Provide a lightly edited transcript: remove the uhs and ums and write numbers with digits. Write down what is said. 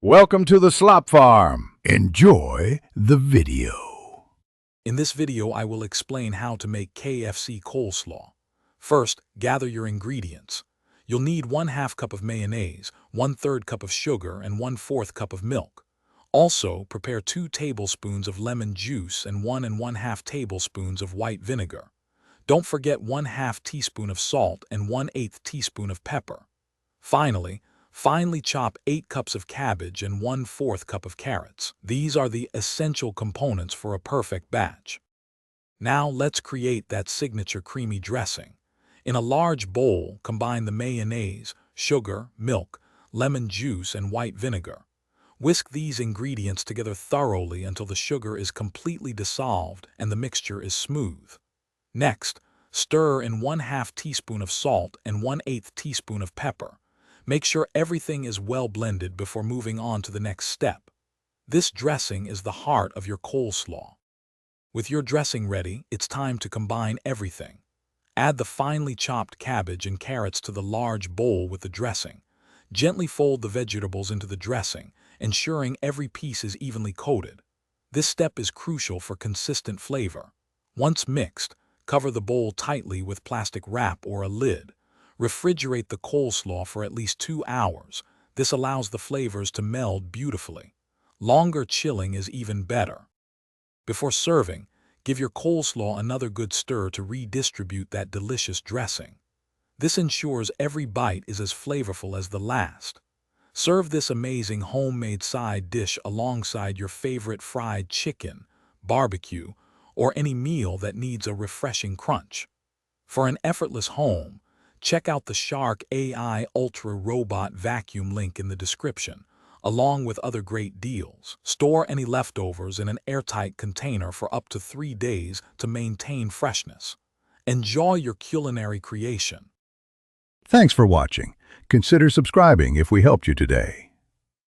Welcome to the Slop Farm. Enjoy the video. In this video, I will explain how to make KFC coleslaw. First, gather your ingredients. You'll need 1/2 cup of mayonnaise, 1/3 cup of sugar, and 1/4 cup of milk. Also, prepare 2 tablespoons of lemon juice and 1 1/2 tablespoons of white vinegar. Don't forget 1/2 teaspoon of salt and 1/8 teaspoon of pepper. Finally, finely chop 8 cups of cabbage and 1/4 cup of carrots. These are the essential components for a perfect batch. Now let's create that signature creamy dressing. In a large bowl, combine the mayonnaise, sugar, milk, lemon juice, and white vinegar. Whisk these ingredients together thoroughly until the sugar is completely dissolved and the mixture is smooth. Next, stir in 1/2 teaspoon of salt and 1/8 teaspoon of pepper. Make sure everything is well blended before moving on to the next step. This dressing is the heart of your coleslaw. With your dressing ready, it's time to combine everything. Add the finely chopped cabbage and carrots to the large bowl with the dressing. Gently fold the vegetables into the dressing, ensuring every piece is evenly coated. This step is crucial for consistent flavor. Once mixed, cover the bowl tightly with plastic wrap or a lid. Refrigerate the coleslaw for at least 2 hours. This allows the flavors to meld beautifully. Longer chilling is even better. Before serving, give your coleslaw another good stir to redistribute that delicious dressing. This ensures every bite is as flavorful as the last. Serve this amazing homemade side dish alongside your favorite fried chicken, barbecue, or any meal that needs a refreshing crunch. For an effortless home, check out the Shark AI Ultra Robot Vacuum link in the description, along with other great deals. Store any leftovers in an airtight container for up to 3 days to maintain freshness. Enjoy your culinary creation. Thanks for watching. Consider subscribing if we helped you today.